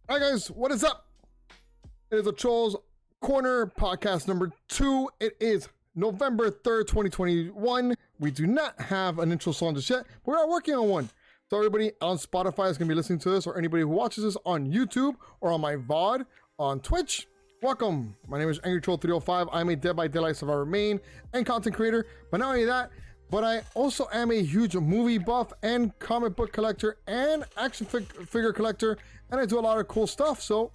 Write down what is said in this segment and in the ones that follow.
Hi guys, what is up? It is a Trolls Corner podcast number 2. It is November 3rd, 2021. We do not have an intro song just yet, but we are working on one. So everybody on Spotify is going to be listening to this, or anybody who watches this on YouTube or on my VOD on Twitch, welcome. My name is Angry Troll 305. I'm a Dead by Daylight Survivor main and content creator, but not only that, but I also am a huge movie buff and comic book collector and action figure collector, and I do a lot of cool stuff. So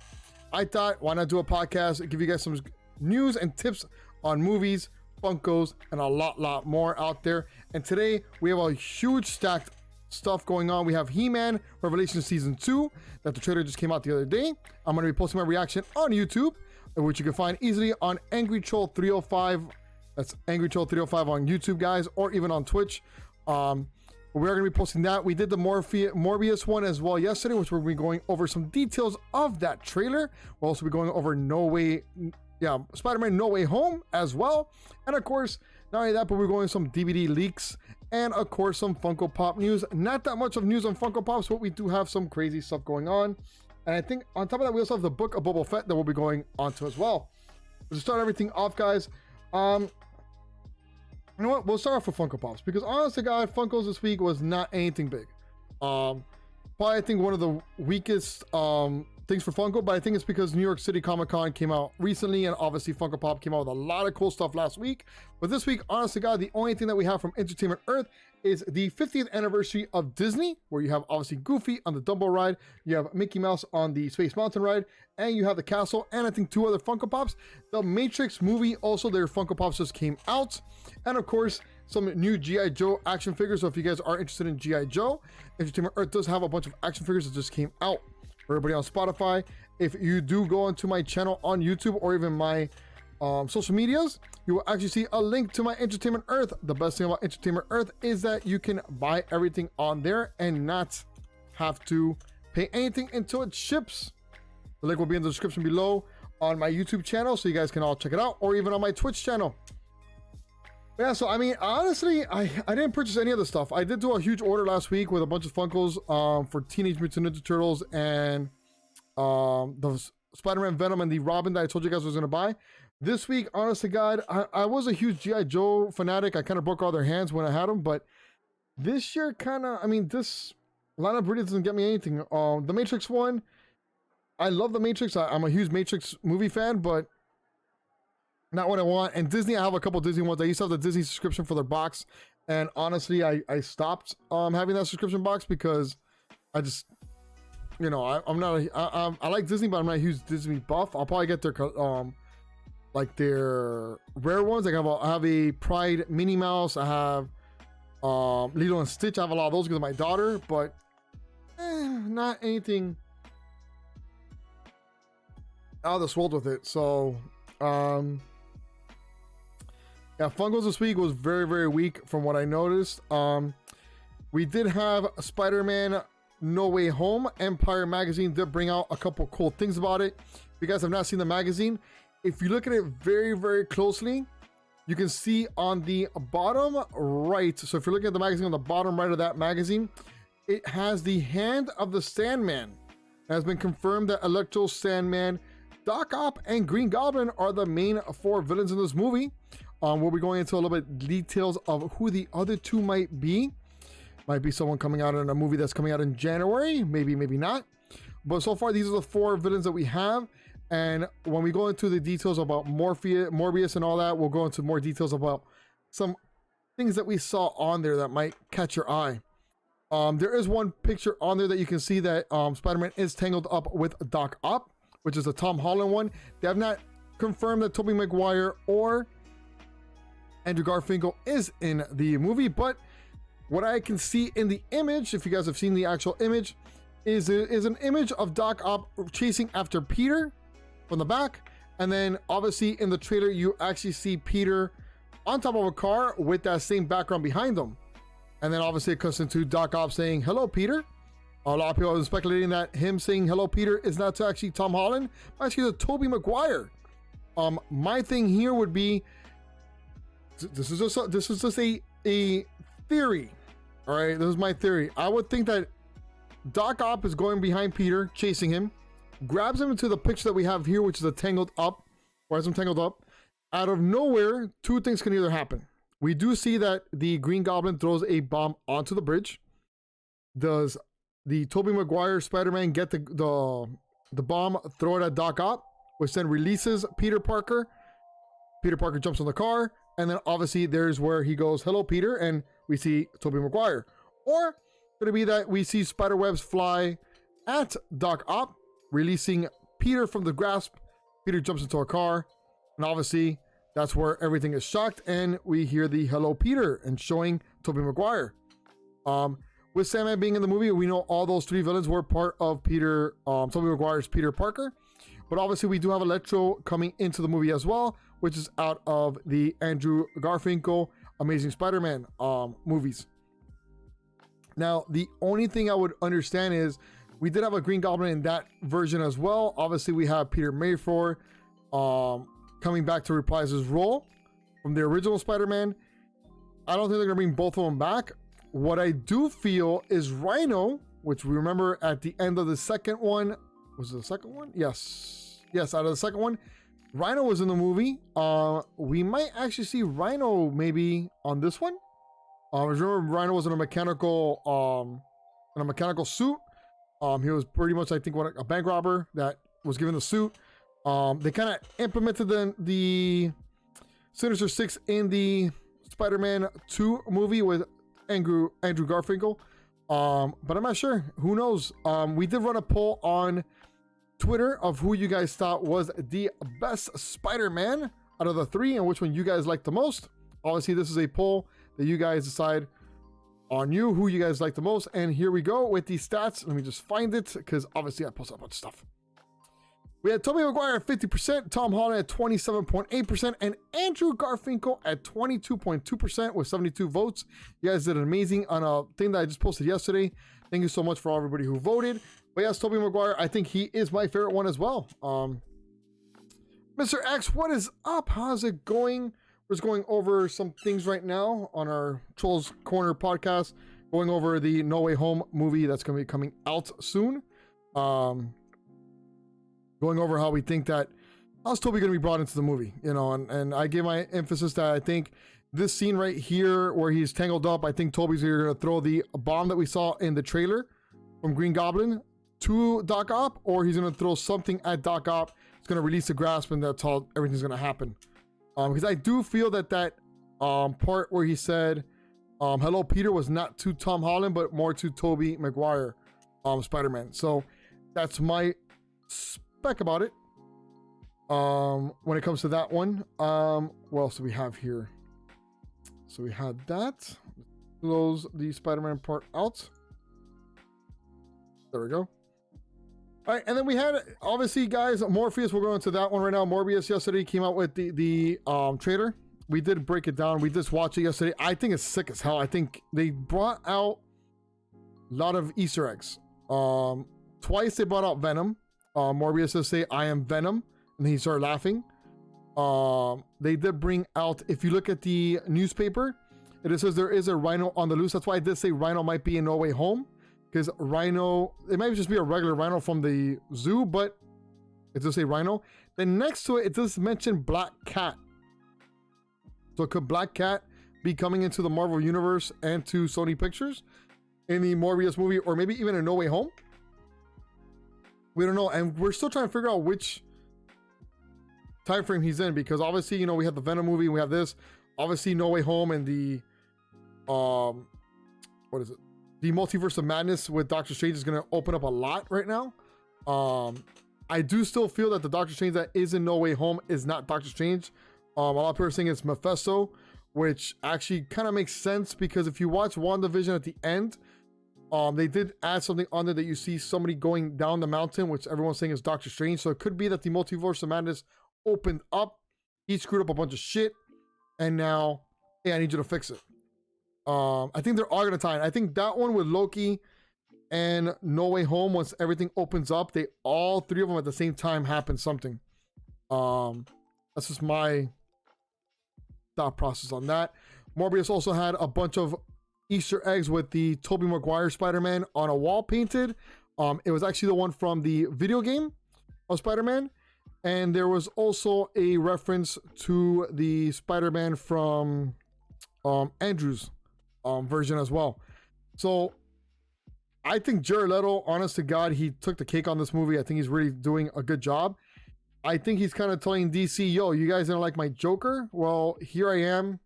I thought, why not do a podcast, give you guys some news and tips on movies, Funkos, and a lot more out there. And today we have a huge stacked stuff going on. We have He-Man Revelation Season 2 that the trailer just came out the other day. I'm going to be posting my reaction on YouTube, which you can find easily on Angry Troll 305. That's Angry Troll 305 on YouTube, guys, or even on Twitch. We're going to be posting that. We did the Morbius one as well yesterday, which we're going to be going over some details of that trailer. We'll also be going over Spiderman No Way Home as well. And of course, not only that, but we're going some DVD leaks and of course some Funko Pop news. Not that much of news on Funko Pops, but we do have some crazy stuff going on. And I think on top of that, we also have the book of Boba Fett that we'll be going on to as well. To start everything off, guys, you know what? We'll start off with Funko Pops because honestly, guys, Funkos this week was not anything big. Probably I think one of the weakest things for Funko, but I think it's because New York City Comic Con came out recently, and obviously Funko Pop came out with a lot of cool stuff last week. But this week, honestly, guys, the only thing that we have from Entertainment Earth is the 50th anniversary of Disney, where you have obviously Goofy on the Dumbo ride, you have Mickey Mouse on the Space Mountain ride, and you have the castle, and I think 2 other Funko Pops. The Matrix movie, also their Funko Pops just came out, and of course, some new G.I. Joe action figures. So if you guys are interested in G.I. Joe, Entertainment Earth does have a bunch of action figures that just came out. For everybody on Spotify, if you do go onto my channel on YouTube or even my social medias, you will actually see a link to my Entertainment Earth. The best thing about Entertainment Earth is that you can buy everything on there and not have to pay anything until it ships. The link will be in the description below on my YouTube channel, so you guys can all check it out, or even on my Twitch channel. Yeah, so I mean, honestly, I didn't purchase any of the stuff. I did do a huge order last week with a bunch of Funkos for Teenage Mutant Ninja Turtles and the Spider-Man Venom and the Robin that I told you guys I was going to buy. This week, honestly, God, I was a huge G.I. Joe fanatic. I kind of broke all their hands when I had them, but this year kind of, I mean, this lineup really doesn't get me anything. The Matrix one, I love the Matrix. I'm a huge Matrix movie fan, but not what I want. And Disney, I have a couple Disney ones. I used to have the Disney subscription for their box, and honestly, I stopped having that subscription box because I just, you know, I'm not I like Disney, but I'm not a huge Disney buff. I'll probably get their like their rare ones. Like I have a Pride Minnie Mouse. I have Lilo and Stitch. I have a lot of those because of my daughter, but not anything out of this world with it. So yeah, Funkos this week was very weak from what I noticed. We did have Spider-Man No Way Home. Empire magazine did bring out a couple cool things about it. If you guys have not seen the magazine, if you look at it very closely, you can see on the bottom right, so if you're looking at the magazine on the bottom right of that magazine, it has the hand of the Sandman. It has been confirmed that Electro, Sandman, Doc Ock, and Green Goblin are the main 4 villains in this movie. We'll be going into a little bit details of who the other 2 might be. Might be someone coming out in a movie that's coming out in January, maybe not. But so far, these are the 4 villains that we have. And when we go into the details about Morbius and all that, we'll go into more details about some things that we saw on there that might catch your eye. There is one picture on there that you can see that Spider-Man is tangled up with Doc Ock, which is a Tom Holland one. They have not confirmed that Tobey Maguire or Andrew Garfield is in the movie, but what I can see in the image, if you guys have seen the actual image, is an image of Doc Ock chasing after Peter from the back, and then obviously in the trailer you actually see Peter on top of a car with that same background behind him, and then obviously it cuts into Doc Ock saying hello Peter. A lot of people are speculating that him saying hello Peter is not to actually Tom Holland, but actually to Tobey Maguire. My thing here would be, this is just a theory. All right, this is my theory. I would think that Doc Ock is going behind Peter, chasing him, grabs him into the picture that we have here, which is a tangled up, or has him tangled up. Out of nowhere, two things can either happen. We do see that the Green Goblin throws a bomb onto the bridge. Does the Tobey Maguire Spider-Man get the bomb, throw it at Doc Ock, which then releases Peter Parker? Peter Parker jumps on the car, and then obviously there's where he goes, hello, Peter, and we see Tobey Maguire. Or could it be that we see spider webs fly at Doc Ock, releasing Peter from the grasp? Peter jumps into a car, and obviously that's where everything is shocked, and we hear the hello, Peter, and showing Tobey Maguire. With Sandman being in the movie, we know all those three villains were part of Tobey Maguire's Peter Parker. But obviously we do have Electro coming into the movie as well, which is out of the Andrew Garfinkel Amazing Spider-Man movies. Now, the only thing I would understand is we did have a Green Goblin in that version as well. Obviously, we have Peter Mayford coming back to reprise his role from the original Spider-Man. I don't think they're going to bring both of them back. What I do feel is Rhino, which we remember at the end of the second one. Was it the second one? Yes, out of the second one, Rhino was in the movie. We might actually see Rhino maybe on this one. Remember, Rhino was in a mechanical suit. He was pretty much, I think, a bank robber that was given the suit. They kind of implemented the Sinister Six in the Spider-Man 2 movie with Andrew Garfinkel. But I'm not sure. Who knows? We did run a poll on Twitter of who you guys thought was the best Spider-Man out of the three and which one you guys liked the most. Obviously, this is a poll that you guys decide on who you guys like the most. And here we go with the stats. Let me just find it because obviously I posted a bunch of stuff. We had Tobey Maguire at 50%, Tom Holland at 27.8%, and Andrew Garfinkel at 22.2% with 72 votes. You guys did amazing on a thing that I just posted yesterday. Thank you so much for everybody who voted. But yes, Tobey Maguire, I think he is my favorite one as well. Mr. X, what is up? How's it going? We're just going over some things right now on our Trolls Corner podcast, going over the No Way Home movie that's going to be coming out soon. Going over how we think that, how's Tobey going to be brought into the movie, you know, and I gave my emphasis that I think this scene right here where he's tangled up, I think Tobey's either going to throw the bomb that we saw in the trailer from Green Goblin to Doc Ock, or he's going to throw something at Doc Ock. It's going to release the grasp, and that's how everything's going to happen. Because I do feel that part where he said, hello, Peter, was not to Tom Holland, but more to Tobey Maguire, Spider-Man. So that's my spec about it. When it comes to that one, what else do we have here? So we had that. Close the Spider-Man part out. There we go. All right, and then we had, obviously, guys, Morpheus. We're going to that one right now. Morbius yesterday came out with the trailer. We did break it down. We just watched it yesterday. I think it's sick as hell. I think they brought out a lot of Easter eggs. Twice they brought out Venom. Morbius does say, I am Venom, and he started laughing. They did bring out, if you look at the newspaper, it says there is a Rhino on the loose. That's why I did say Rhino might be in No Way Home, because Rhino, it might just be a regular Rhino from the zoo, but it does say Rhino. Then next to it, it does mention Black Cat. So could Black Cat be coming into the Marvel Universe and to Sony Pictures in the Morbius movie, or maybe even in No Way Home? We don't know, and we're still trying to figure out which time frame he's in, because obviously, you know, we have the Venom movie, we have this, obviously No Way Home, and the what is it? The Multiverse of Madness with Doctor Strange is going to open up a lot right now. I do still feel that the Doctor Strange that is in No Way Home is not Doctor Strange. A lot of people are saying it's Mephisto, which actually kind of makes sense, because if you watch WandaVision at the end, they did add something on there that you see somebody going down the mountain, which everyone's saying is Doctor Strange. So it could be that the Multiverse of Madness opened up, he screwed up a bunch of shit, and now, hey, I need you to fix it. I think they're all gonna tie in. I think that one with Loki and No Way Home, once everything opens up, they all three of them at the same time happen something. That's just my thought process on that. Morbius also had a bunch of Easter eggs with the Tobey Maguire Spider-Man on a wall painted. It was actually the one from the video game. of Spider-Man, and there was also a reference to the Spider-Man from Andrew's version as well. So I think Jared Leto, honest to God, he took the cake on this movie. I think he's really doing a good job. I think he's kind of telling DC, yo, you guys didn't like my Joker? Well, here I am.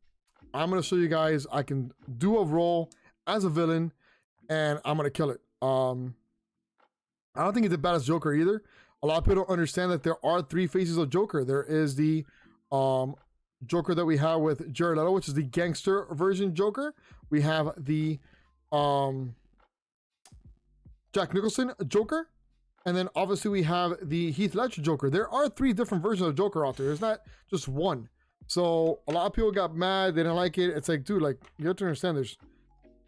I'm going to show you guys I can do a role as a villain, and I'm going to kill it. I don't think he's the baddest Joker either. A lot of people don't understand that there are three faces of Joker. There is the Joker that we have with Jared Leto, which is the gangster version Joker. We have the Jack Nicholson Joker. And then obviously we have the Heath Ledger Joker. There are three different versions of Joker out there. There's not just one. So a lot of people got mad. They didn't like it. It's like, dude, like, you have to understand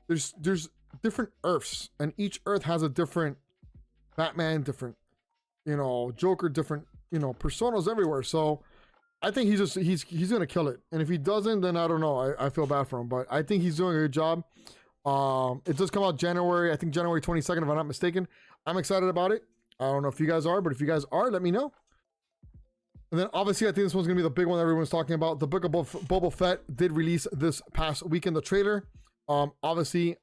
there's different Earths, and each Earth has a different Batman, different, you know, Joker, different, you know, personas everywhere. So I think he's gonna kill it. And if he doesn't, then I don't know. I feel bad for him, but I think he's doing a good job. It does come out January, I think January 22nd, if I'm not mistaken. I'm excited about it. I don't know if you guys are, but if you guys are, let me know. And then obviously I think this one's gonna be the big one everyone's talking about. The book of Boba Fett did release this past weekend, the trailer. Obviously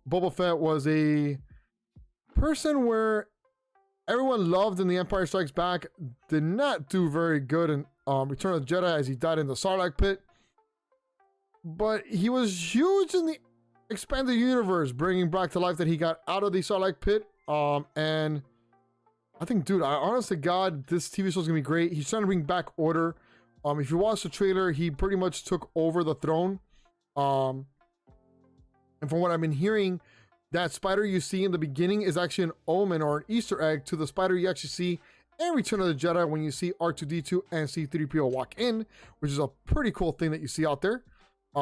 Boba Fett was a person where everyone loved in The Empire Strikes Back, did not do very good in Return of the Jedi, as he died in the Sarlacc pit. But he was huge in the expanded universe, bringing back to life that he got out of the Sarlacc pit. And I think, dude, honest to God, this TV show is gonna be great. He's trying to bring back order. If you watch the trailer, he pretty much took over the throne. And from what I've been hearing, that spider you see in the beginning is actually an omen or an Easter egg to the spider you actually see in Return of the Jedi when you see R2-D2 and C-3PO walk in, which is a pretty cool thing that you see out there. I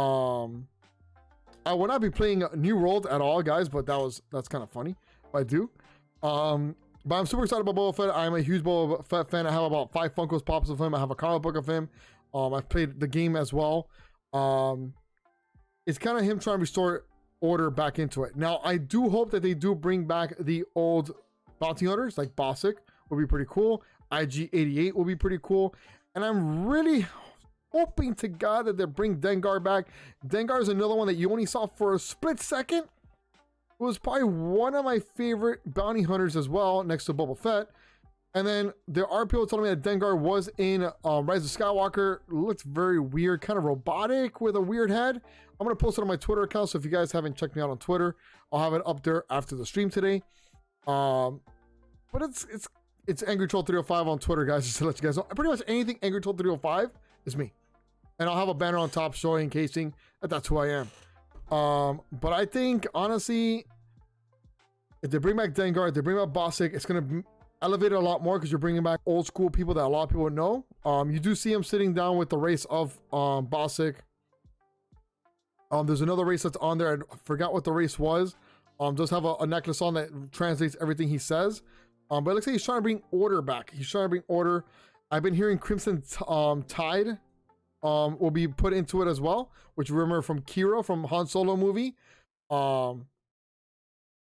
will not be playing New World at all, guys, but that's kind of funny if I do. But I'm super excited about Boba Fett. I'm a huge Boba Fett fan. I have about 5 Funko Pops of him. I have a comic book of him. I've played the game as well. It's kind of him trying to restore order back into it. Now, I do hope that they do bring back the old bounty hunters, like Bossick will be pretty cool. IG-88 will be pretty cool. And I'm really hoping to God that they bring Dengar back. Dengar is another one that you only saw for a split second. It was probably one of my favorite bounty hunters as well, next to Boba Fett. And then there are people telling me that Dengar was in Rise of Skywalker. Looks very weird, kind of robotic with a weird head. I'm going to post it on my Twitter account, so if you guys haven't checked me out on Twitter, I'll have it up there after the stream today. But it's Angry Troll 305 on Twitter, guys, just to let you guys know. Pretty much anything Angry Troll 305 is me. And I'll have a banner on top showing, casing that that's who I am. But I think, honestly, if they bring back Dengar, if they bring back Bossick, it's going to elevate it a lot more because you're bringing back old school people that a lot of people know. You do see him sitting down with the race of Bossick. There's another race that's on there. I forgot what the race was. Does have a necklace on that translates everything he says. But it looks like he's trying to bring order back. He's trying to bring order. I've been hearing Crimson Tide will be put into it as well, which remember from Kira from Han Solo movie.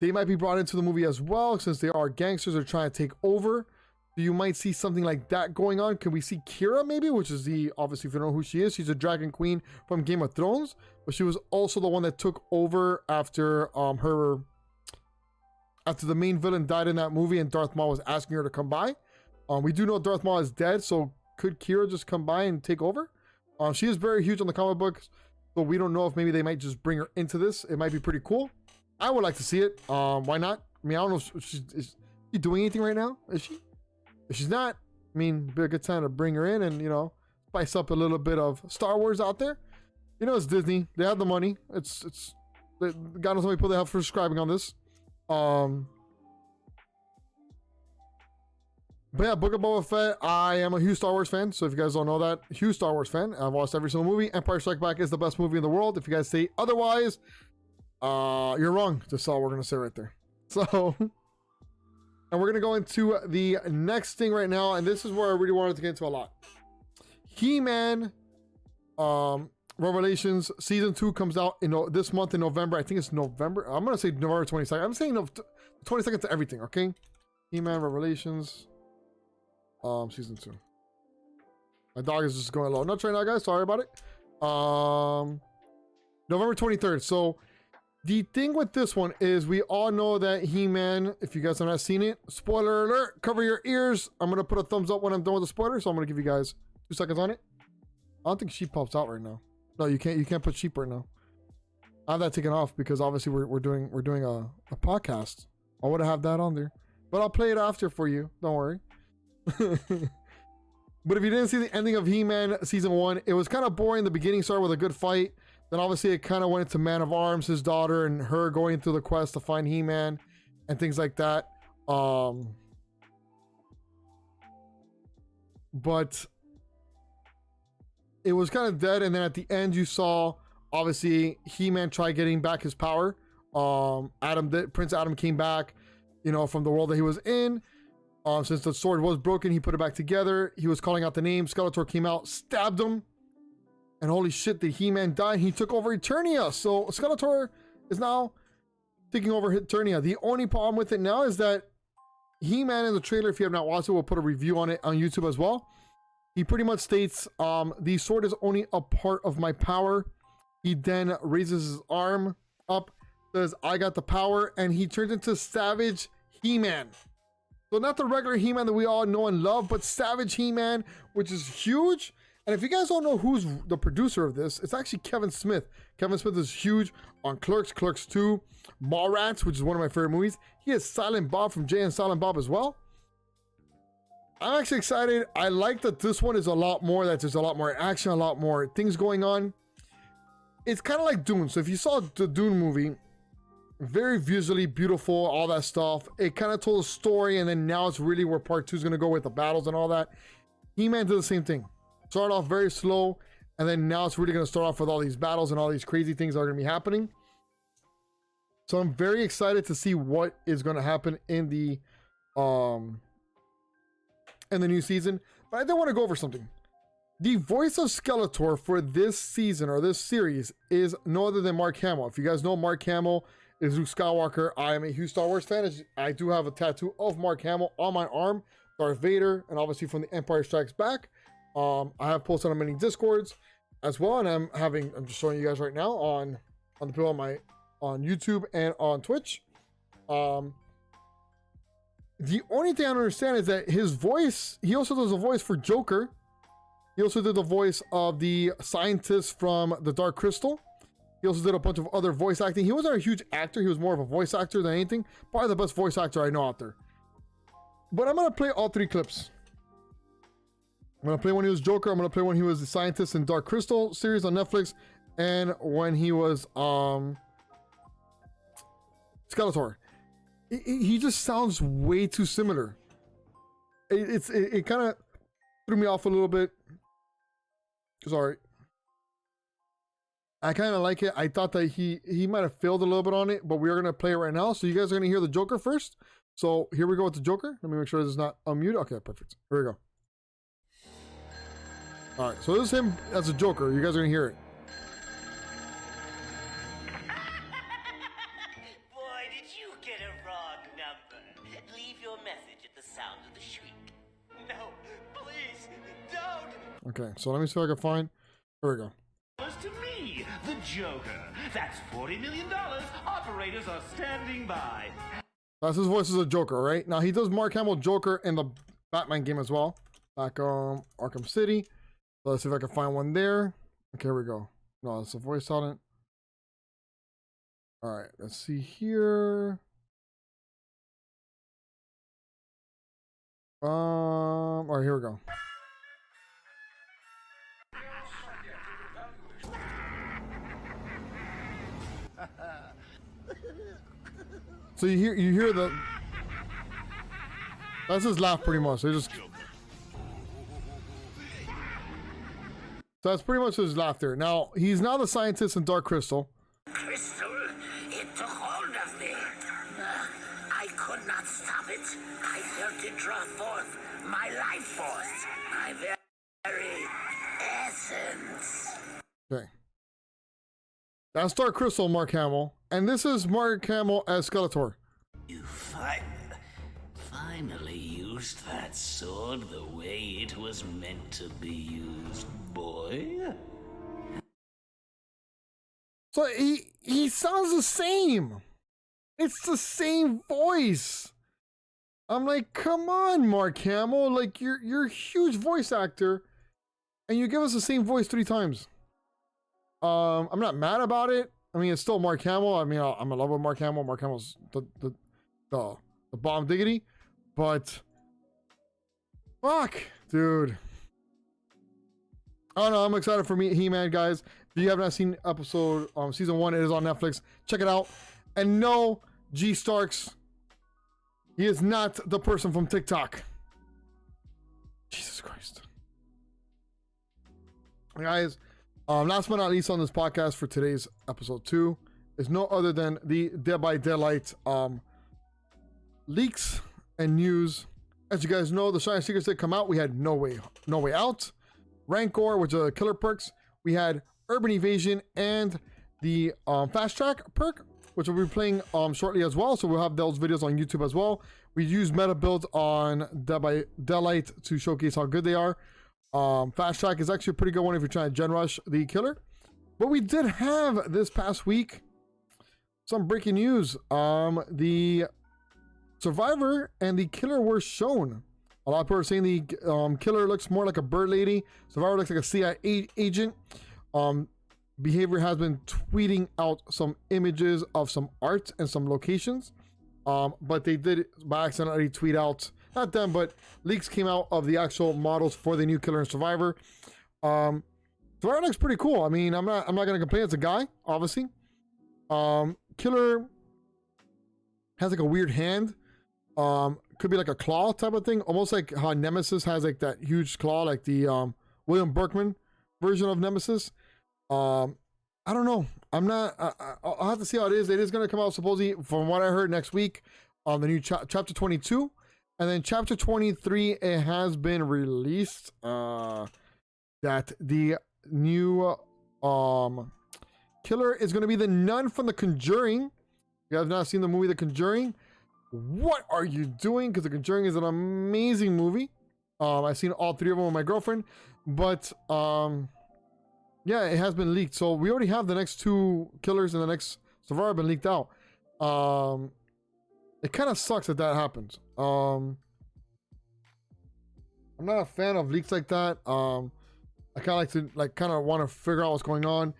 They might be brought into the movie as well, since they are gangsters are trying to take over. So you might see something like that going on. Can we see Kira maybe, which is obviously if you don't know who she is, she's a dragon queen from Game of Thrones, but she was also the one that took over after after the main villain died in that movie and Darth Maul was asking her to come by. We do know Darth Maul is dead, so could Kira just come by and take over? She is very huge on the comic books, so we don't know if maybe they might just bring her into this. It might be pretty cool. I would like to see it. Why not? I mean, I don't know if is she doing anything right now? Is she? If she's not, I mean, it'd be a good time to bring her in and, you know, spice up a little bit of Star Wars out there. You know, it's Disney. They have the money. God knows how many people they have for subscribing on this. But yeah, Book of Boba Fett. I am a huge Star Wars fan. So if you guys don't know that, huge Star Wars fan. I've watched every single movie. Empire Strikes Back is the best movie in the world. If you guys say otherwise, you're wrong. That's all we're going to say right there. So... And we're going to go into the next thing right now. And this is where I really wanted to get into a lot. He-Man Revelations Season 2 comes out this month in November. I think it's November. I'm going to say November 22nd. I'm saying 22nd to everything, okay? He-Man Revelations. season 2. My dog is just going low. Nuts right now, guys. Sorry about it. November 23rd. So the thing with this one is we all know that He-Man, if you guys have not seen it, spoiler alert, cover your ears. I'm going to put a thumbs up when I'm done with the spoiler. So I'm going to give you guys 2 seconds on it. I don't think sheep pops out right now. No, you can't put sheep right now. I have that taken off because obviously we're doing a podcast. I would have that on there, but I'll play it after for you. Don't worry. But if you didn't see the ending of He-Man season 1, it was kind of boring. The beginning started with a good fight. Then obviously it kind of went into Man of Arms, his daughter, and her going through the quest to find He-Man and things like that. But it was kind of dead. And then at the end, you saw obviously He-Man try getting back his power. Prince Adam came back, you know, from the world that he was in. Since the sword was broken, he put it back together. He was calling out the name. Skeletor came out, stabbed him. And holy shit, the He-Man died. He took over Eternia. So Skeletor is now taking over Eternia. The only problem with it now is that He-Man in the trailer, if you have not watched it, we'll put a review on it on YouTube as well. He pretty much states, the sword is only a part of my power. He then raises his arm up, says, I got the power, and he turns into Savage He-Man. So not the regular He-Man that we all know and love, but Savage He-Man, which is huge. And if you guys don't know who's the producer of this, it's actually Kevin Smith. Kevin Smith is huge on Clerks, Clerks 2, Mallrats, which is one of my favorite movies. He is Silent Bob from Jay and Silent Bob as well. I'm actually excited. I like that this one is a lot more, that there's a lot more action, a lot more things going on. It's kind of like Dune. So if you saw the Dune movie, very visually beautiful, all that stuff. It kind of told a story, and then now it's really where part 2 is going to go with the battles and all that. He-Man did the same thing. Started off very slow, and then now it's really going to start off with all these battles and all these crazy things that are going to be happening. So I'm very excited to see what is going to happen in the new season. But I did want to go over something. The voice of Skeletor for this season or this series is no other than Mark Hamill. If you guys know, Mark Hamill is Luke Skywalker. I am a huge Star Wars fan. I do have a tattoo of Mark Hamill on my arm, Darth Vader, and obviously from The Empire Strikes Back. I have posted on many Discords as well, and I'm just showing you guys right now on the people on YouTube and on Twitch. The only thing I don't understand is that his voice, he also does a voice for Joker. He also did the voice of the scientist from the Dark Crystal. He also did a bunch of other voice acting. He wasn't a huge actor. He was more of a voice actor than anything. Probably the best voice actor I know out there. But I'm going to play all 3 clips. I'm going to play when he was Joker. I'm going to play when he was the scientist in Dark Crystal series on Netflix. And when he was Skeletor. He just sounds way too similar. It kind of threw me off a little bit. Sorry. I kind of like it. I thought that he might have failed a little bit on it, but we are going to play it right now. So you guys are going to hear the Joker first. So here we go with the Joker. Let me make sure this is not unmuted. Okay, perfect. Here we go. All right, so this is him as a Joker. You guys are going to hear it. Boy, did you get a wrong number. Leave your message at the sound of the shriek. No, please, don't. Okay, so let me see if I can find. Here we go. To me, the Joker. That's $40 million. Operators are standing by. That's his voice as a Joker, right? Now he does Mark Hamill Joker in the Batman game as well. Back Arkham City. So let's see if I can find one there. Okay, here we go. No, it's a voice on it. All right, let's see here. All right, here we go. So you hear the, that's his laugh pretty much. They just, so that's pretty much his laugh there. Now he's now the scientist in Dark Crystal. Crystal, it took hold of me. I could not stop it. I felt it draw forth my life force, my very essence. Okay. That's Dark Crystal, Mark Hamill. And this is Mark Hamill as Skeletor. You finally used used that sword the way it was meant to be used, boy? So he sounds the same. It's the same voice. I'm like, come on, Mark Hamill. Like, you're a huge voice actor, and you give us the same voice 3 times. I'm not mad about it. I mean, it's still Mark Hamill. I mean, I'm in love with Mark Hamill. Mark Hamill's the bomb diggity. But fuck, dude. I don't know. I'm excited for He-Man, guys. If you have not seen episode season 1, it is on Netflix. Check it out. And no, G Starks, he is not the person from TikTok. Jesus Christ. Guys, last but not least on this podcast for today's episode 2 is no other than the Dead by Daylight leaks and news. As you guys know, the Shiny Secrets did come out. We had No Way Out, Rancor, which are killer perks. We had Urban Evasion and the Fast Track perk, which we'll be playing shortly as well. So we'll have those videos on YouTube as well. We use meta builds on Dead by Daylight to showcase how good they are. Fast Track is actually a pretty good one if you're trying to gen rush the killer. But we did have this past week some breaking news. The Survivor and the killer were shown. A lot of people are saying the killer looks more like a bird lady. Survivor looks like a CIA agent. Behavior has been tweeting out some images of some art and some locations. But they did by accidentally tweet out, not them, but leaks came out of the actual models for the new killer and Survivor. Survivor looks pretty cool. I mean, I'm not gonna complain. It's a guy, obviously. Killer has like a weird hand. Could be like a claw type of thing, almost like how Nemesis has like that huge claw, like the William Berkman version of Nemesis. I don't know. I'll have to see how it is. It is going to come out supposedly, from what I heard, next week on the new chapter 22, and then chapter 23. It has been released that the new killer is going to be the nun from The Conjuring. If you guys have not seen the movie The Conjuring, what are you doing? Because The Conjuring is an amazing movie. I've seen all 3 of them with my girlfriend, but yeah, it has been leaked. So we already have the next 2 killers and the next Survivor been leaked out. It kind of sucks that happens. I'm not a fan of leaks like that. I kind of like to want to figure out what's going on.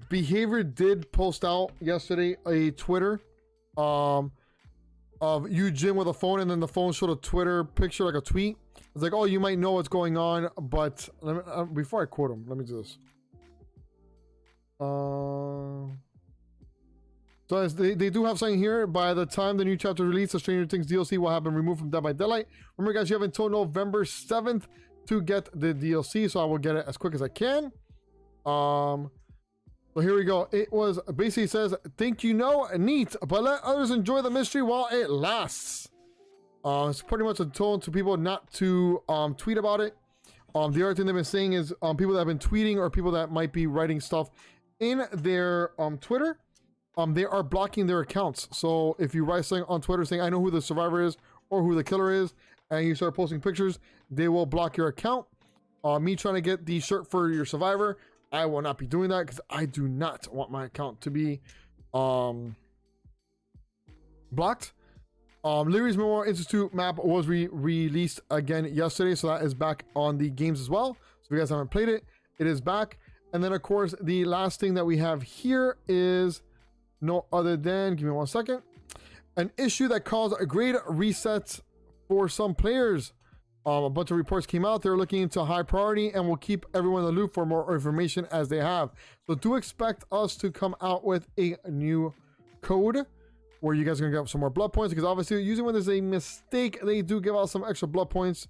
Behavior did post out yesterday a Twitter of you, Jim, with a phone, and then the phone showed a Twitter picture, like a tweet. It's like, oh, you might know what's going on, but before I quote him, let me do this. So as they do have something here. By the time the new chapter release, the Stranger Things DLC will have been removed from Dead by Daylight. Remember, guys, you have until November 7th to get the DLC, so I will get it as quick as I can. So here we go. It was basically says, think you know, neat, but let others enjoy the mystery while it lasts. It's pretty much a tone to people not to tweet about it. The other thing they've been saying is people that have been tweeting or people that might be writing stuff in their Twitter, they are blocking their accounts. So if you write something on Twitter saying, I know who the survivor is or who the killer is, and you start posting pictures, they will block your account. Me trying to get the shirt for your survivor, I will not be doing that because I do not want my account to be blocked. Leary's Memorial Institute map was released again yesterday, so that is back on the games as well. So if you guys haven't played it, it is back. And then, of course, the last thing that we have here is no other than, give me 1 second, an issue that caused a great reset for some players. A bunch of reports came out. They're looking into high priority and will keep everyone in the loop for more information as they have. So do expect us to come out with a new code where you guys are gonna get some more blood points, because obviously usually when there's a mistake, they do give out some extra blood points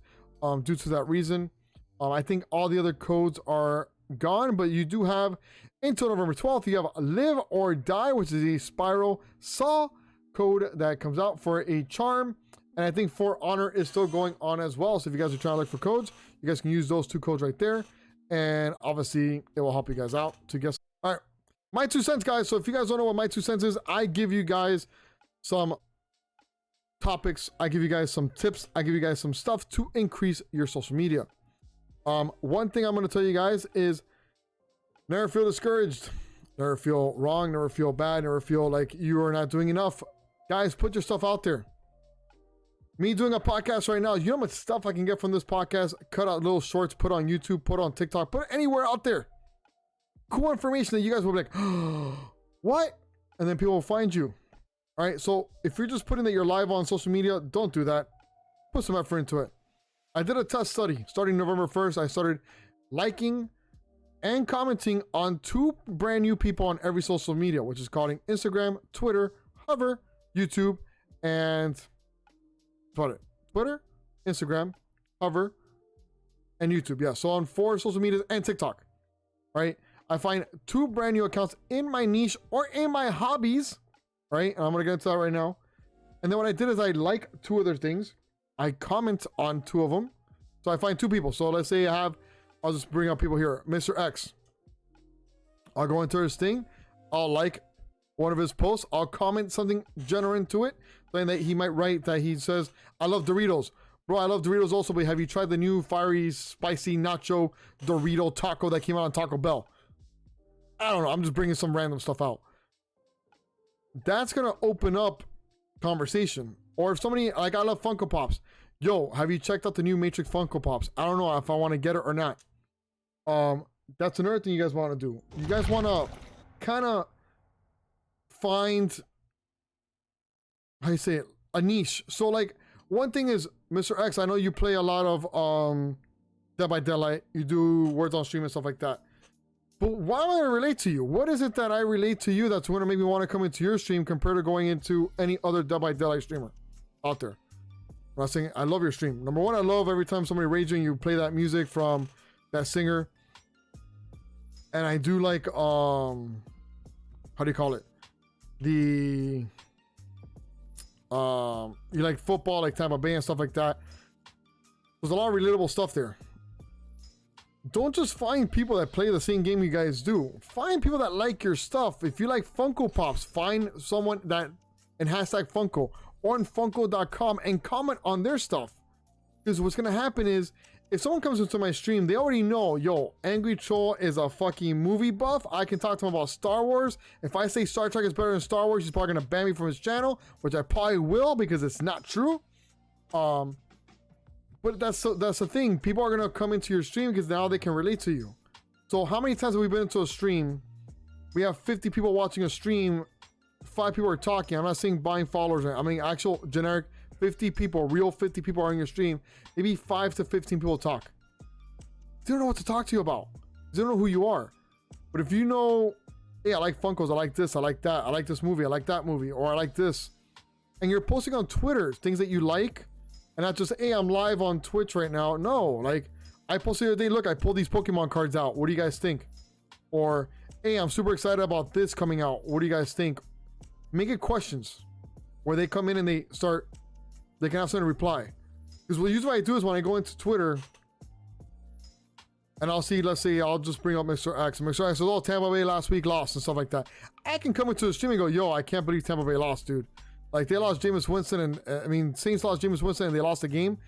due to that reason. I think all the other codes are gone, but you do have until November 12th, you have Live or Die, which is a Spiral Saw code that comes out for a charm. And I think For Honor is still going on as well. So if you guys are trying to look for codes, you guys can use those 2 codes right there. And obviously, it will help you guys out to guess. All right, my 2 cents, guys. So if you guys don't know what my 2 cents is, I give you guys some topics. I give you guys some tips. I give you guys some stuff to increase your social media. One thing I'm going to tell you guys is never feel discouraged. Never feel wrong. Never feel bad. Never feel like you are not doing enough. Guys, put your stuff out there. Me doing a podcast right now, you know how much stuff I can get from this podcast? Cut out little shorts, put on YouTube, put on TikTok, put it anywhere out there. Cool information that you guys will be like, oh, what? And then people will find you. All right, so if you're just putting that you're live on social media, don't do that. Put some effort into it. I did a test study. Starting November 1st, I started liking and commenting on 2 brand new people on every social media, which is called Instagram, Twitter, Hover, YouTube, and what it? Twitter, Instagram, Hover, and YouTube. Yeah, so on 4 social medias and TikTok, right? I find 2 brand new accounts in my niche or in my hobbies, right? And I'm gonna get into that right now. And then what I did is I like 2 other things. I comment on 2 of them. So I find 2 people. So let's say I'll just bring up people here. Mr. X. I'll go into his thing. I'll like one of his posts. I'll comment something genuine to it. Something that he might write that he says, I love Doritos. Bro, I love Doritos also, but have you tried the new fiery, spicy nacho Dorito taco that came out on Taco Bell? I don't know. I'm just bringing some random stuff out. That's going to open up conversation. Or if somebody, like I love Funko Pops. Yo, have you checked out the new Matrix Funko Pops? I don't know if I want to get it or not. That's another thing you guys want to do. You guys want to kind of find, how do you say it, a niche. So like one thing is, Mr. X, I know you play a lot of Dead by Daylight. You do words on stream and stuff like that. But why am I going to relate to you? What is it that I relate to you that's going to make me want to come into your stream compared to going into any other Dead by Daylight streamer out there? I'm not saying I love your stream. Number one, I love every time somebody raging, you play that music from that singer. And I do like, how do you call it? You like football, like Tampa Bay and stuff like that. There's a lot of relatable stuff there. Don't just find people that play the same game you guys do. Find people that like your stuff. If you like Funko Pops, find someone that, and hashtag Funko, or on Funko.com and comment on their stuff. Because what's going to happen is, if someone comes into my stream, they already know, yo, Angry Troll is a fucking movie buff. I can talk to him about Star Wars. If I say Star Trek is better than Star Wars, he's probably going to ban me from his channel, which I probably will because it's not true. But that's the thing. People are going to come into your stream because now they can relate to you. So how many times have we been into a stream? We have 50 people watching a stream. 5 people are talking. I'm not saying buying followers. I mean, actual generic 50 people, real 50 people are in your stream. Maybe 5 to 15 people talk. They don't know what to talk to you about. They don't know who you are. But if you know, hey, I like Funkos, I like this, I like that, I like this movie, I like that movie, or I like this. And you're posting on Twitter things that you like, and not just, hey, I'm live on Twitch right now. No, like, I posted the other day, look, I pulled these Pokemon cards out. What do you guys think? Or, hey, I'm super excited about this coming out. What do you guys think? Make it questions where they come in and they can have something to reply. Because usually what I do is when I go into Twitter and I'll see, let's say, I'll just bring up Mr. X. And Mr. X says, oh, Tampa Bay last week lost and stuff like that. I can come into the stream and go, yo, I can't believe Tampa Bay lost, dude. Like, they lost Jameis Winston, and Saints lost Jameis Winston and they lost the game.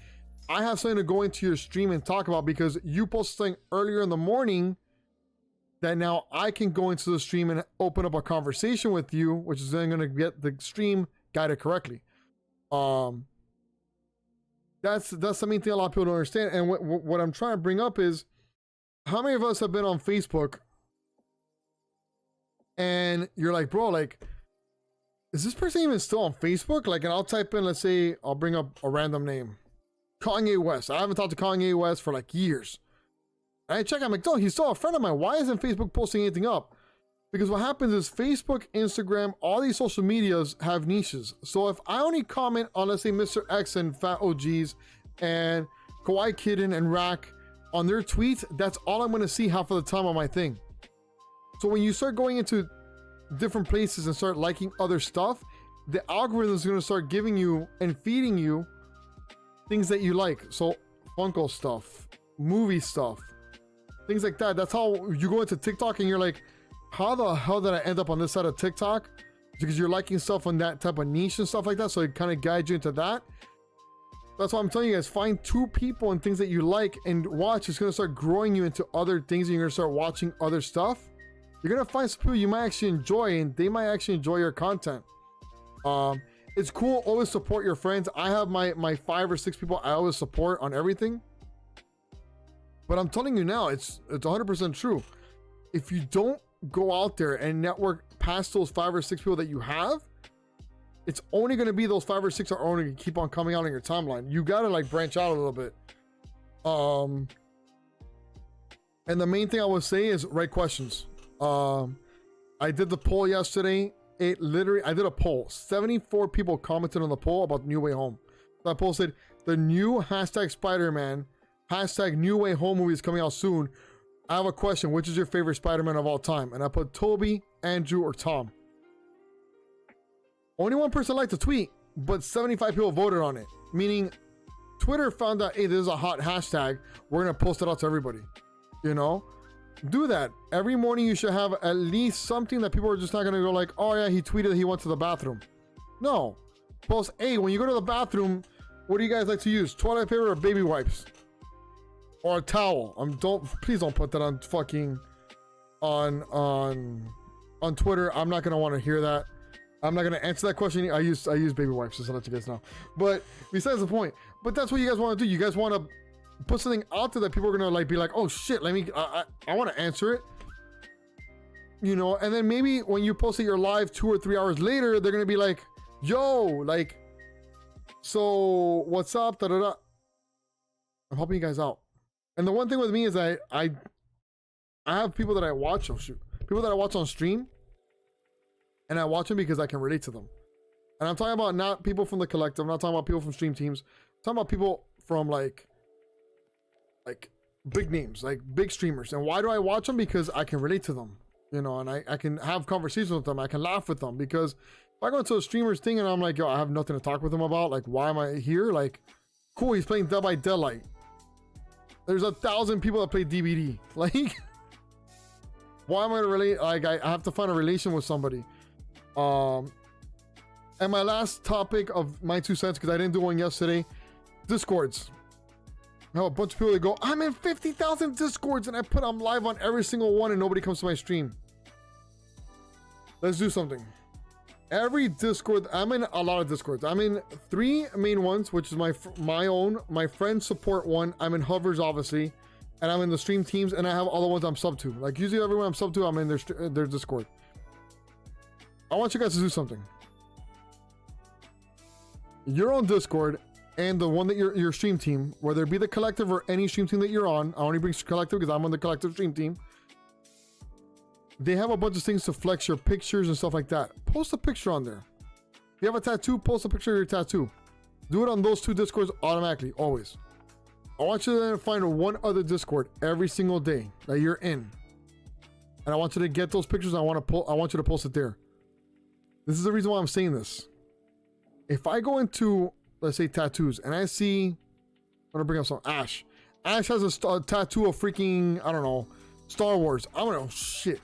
I have something to go into your stream and talk about because you posted something earlier in the morning that now I can go into the stream and open up a conversation with you, which is then going to get the stream guided correctly. That's the main thing a lot of people don't understand. And what I'm trying to bring up is, how many of us have been on Facebook and you're like, bro, like, is this person even still on Facebook? Like, and I'll type in, let's say, I'll bring up a random name. Kanye West. I haven't talked to Kanye West for like years. And I check, I'm like, no, he's still a friend of mine. Why isn't Facebook posting anything up? Because what happens is Facebook, Instagram, all these social medias have niches. So if I only comment on, let's say, Mr. X and Fat OGs and Kawaii Kitten and Rack on their tweets, that's all I'm going to see half of the time on my thing. So when you start going into different places and start liking other stuff, the algorithm is going to start giving you and feeding you things that you like. So Funko stuff, movie stuff, things like that. That's how you go into TikTok and you're like, how the hell did I end up on this side of TikTok? because you're liking stuff on that type of niche and stuff like that. So it kind of guides you into that. That's why I'm telling you guys, find 2 people and things that you like and watch. It's going to start growing you into other things, and you're going to start watching other stuff. You're going to find some people you might actually enjoy, and they might actually enjoy your content. It's cool. Always support your friends. I have my 5 or 6 people I always support on everything. But I'm telling you now, it's 100% true. If you don't go out there and network past those 5 or 6 people that you have, it's only going to be those 5 or 6 are only going to keep on coming out on your timeline. You got to like branch out a little bit. And the main thing I would say is write questions. I did the poll yesterday. I did a poll. 74 people commented on the poll about New Way Home. That poll said, the new hashtag Spider-Man, hashtag New Way Home movie is coming out soon. I have a question. Which is your favorite Spider-Man of all time? And I put Toby, Andrew, or Tom. Only one person liked the tweet, but 75 people voted on it. Meaning, Twitter found out, hey, this is a hot hashtag. We're going to post it out to everybody. You know? Do that. Every morning you should have at least something that people are just not going to go like, oh yeah, he tweeted that he went to the bathroom. No. Post, hey, when you go to the bathroom, what do you guys like to use? Toilet paper or baby wipes? Or a towel? Please don't put that on fucking on Twitter. I'm not going to want to hear that. I'm not going to answer that question. I use baby wipes, just to let you guys know. But besides the point, but that's what you guys want to do. You guys want to put something out there that people are going to like be like, oh shit, I want to answer it. You know, and then maybe when you post it your live 2 or 3 hours later, they're going to be like, yo, like, so what's up? Da, da, da. I'm helping you guys out. And the one thing with me is I have people that I watch, people that I watch on stream. And I watch them because I can relate to them. And I'm talking about not people from the collective. I'm not talking about people from stream teams. I'm talking about people from like big names, like big streamers. And why do I watch them? Because I can relate to them, you know, and I can have conversations with them. I can laugh with them, because if I go into a streamer's thing and I'm like, yo, I have nothing to talk with him about. Like, why am I here? Like, cool, he's playing Dead by Daylight. There's 1,000 people that play DBD. Like, why am I to relate? Like, I have to find a relation with somebody. And my last topic of my 2 cents, because I didn't do one yesterday, Discords. I have a bunch of people that go, I'm in 50,000 Discords, and I'm live on every single one and nobody comes to my stream. Let's do something. Every Discord, I'm in a lot of Discords. I'm in 3 main ones, which is my own, my friend support one. I'm in Hovers, obviously, and I'm in the stream teams, and I have other ones I'm sub to. Like, usually everyone I'm sub to, I'm in their Discord. I want you guys to do something. Your own Discord and the one that your stream team, whether it be the collective or any stream team that you're on, I only bring collective because I'm on the collective stream team. They have a bunch of things to flex your pictures and stuff like that. Post a picture on there. If you have a tattoo, post a picture of your tattoo. Do it on those 2 Discords automatically, always. I want you to then find one other Discord every single day that you're in. And I want you to get those pictures. I want you to post it there. This is the reason why I'm saying this. If I go into, let's say, tattoos, and I see, I'm gonna bring up some Ash. Ash has a tattoo of freaking, I don't know, Star Wars. I'm gonna, oh shit.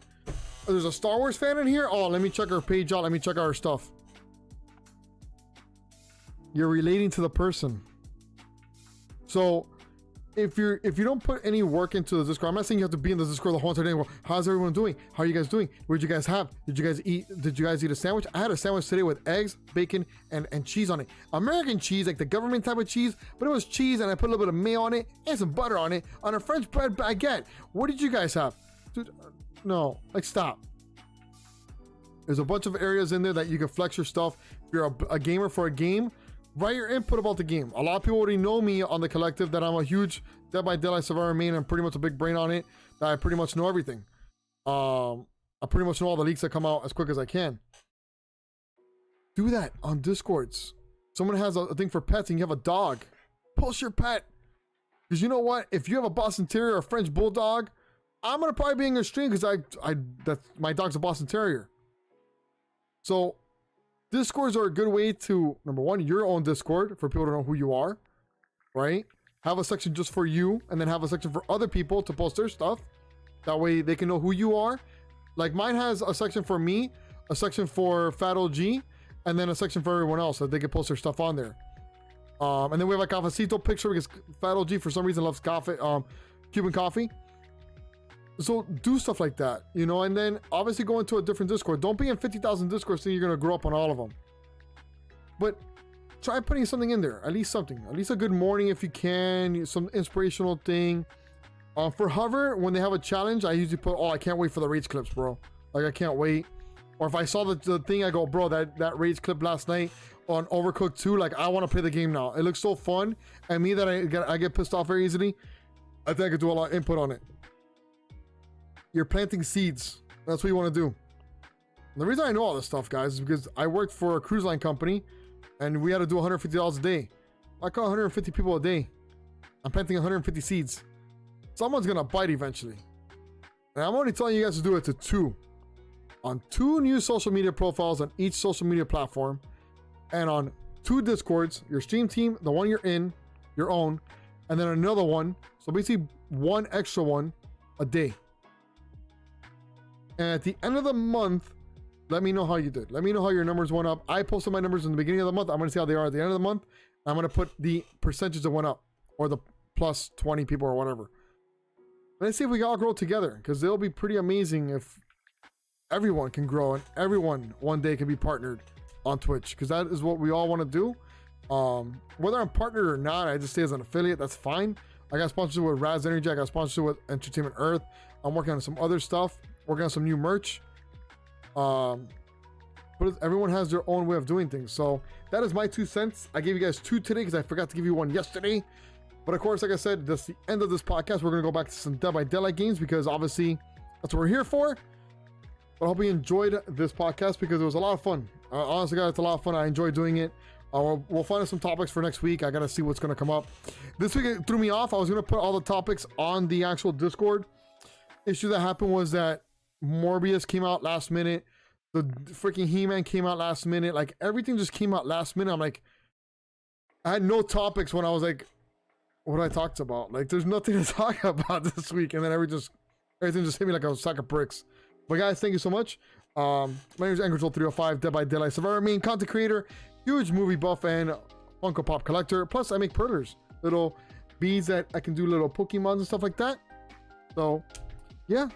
There's a Star Wars fan in here? Oh, let me check her page out. Let me check out her stuff. You're relating to the person. So if you don't put any work into the Discord, I'm not saying you have to be in the Discord the whole entire day. How's everyone doing? How are you guys doing? What did you guys have? Did you guys eat a sandwich? I had a sandwich today with eggs, bacon, and cheese on it. American cheese, like the government type of cheese, but it was cheese, and I put a little bit of mayo on it and some butter on it on a French bread baguette. What did you guys have? Dude, no, like, stop. There's a bunch of areas in there that you can flex your stuff. If you're a gamer for a game, write your input about the game. A lot of people already know me on the collective that I'm a huge Dead by Daylight survivor main. I'm pretty much a big brain on it. That I pretty much know everything. I pretty much know all the leaks that come out as quick as I can. Do that on Discords. Someone has a thing for pets and you have a dog. Post your pet. Because you know what? If you have a Boston Terrier or a French Bulldog, I'm going to probably be in your stream because my dog's a Boston Terrier. So Discords are a good way to, number one, your own Discord for people to know who you are, right? Have a section just for you, and then have a section for other people to post their stuff. That way they can know who you are. Like, mine has a section for me a section for Fat OG, and then a section for everyone else that they can post their stuff on there. And then we have a cafecito picture because Fat OG for some reason loves coffee, Cuban coffee. So do stuff like that, you know, and then obviously go into a different Discord. Don't be in 50,000 Discords thinking you're going to grow up on all of them. But try putting something in there, at least something. At least a good morning if you can, some inspirational thing. For Hover, when they have a challenge, I usually put, oh, I can't wait for the Rage clips, bro. Like, I can't wait. Or if I saw the thing, I go, bro, that Rage clip last night on Overcooked 2, like, I want to play the game now. It looks so fun. And me that I get pissed off very easily, I think I could do a lot of input on it. You're planting seeds. That's what you want to do. And the reason I know all this stuff, guys, is because I worked for a cruise line company and we had to do $150 a day. I call 150 people a day. I'm planting 150 seeds. Someone's going to bite eventually. And I'm only telling you guys to do it to 2. On 2 new social media profiles on each social media platform. And on 2 Discords, your stream team, the one you're in, your own, and then another one. So basically 1 extra one a day. And at the end of the month, let me know how you did. Let me know how your numbers went up. I posted my numbers in the beginning of the month. I'm going to see how they are at the end of the month. I'm going to put the percentage that went up, or the plus 20 people or whatever. Let's see if we can all grow together, because it'll be pretty amazing if everyone can grow and everyone one day can be partnered on Twitch, because that is what we all want to do. Whether I'm partnered or not, I just stay as an affiliate. That's fine. I got sponsorship with Raz Energy. I got sponsorship with Entertainment Earth. I'm working on some other stuff. Working on some new merch. But everyone has their own way of doing things. So that is my 2 cents. I gave you guys 2 today because I forgot to give you 1 yesterday. But of course, like I said, that's the end of this podcast. We're going to go back to some Dead by Daylight games because obviously that's what we're here for. But I hope you enjoyed this podcast because it was a lot of fun. Honestly, guys, it's a lot of fun. I enjoy doing it. We'll find some topics for next week. I got to see what's going to come up. This week it threw me off. I was going to put all the topics on the actual Discord. Issue that happened was that Morbius came out last minute. The freaking He-Man came out last minute. Like, everything just came out last minute. I'm like, I had no topics when I was like, what I talked about. Like, there's nothing to talk about this week. And then everything just hit me like a sack of bricks. But guys, thank you so much. My name is Angersoul305, Dead by Daylight Survivor, main content creator, huge movie buff, and Funko Pop collector. Plus, I make perlers, little beads that I can do little Pokemons and stuff like that. So, yeah.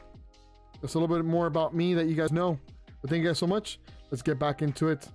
Just a little bit more about me that you guys know. But thank you guys so much. Let's get back into it.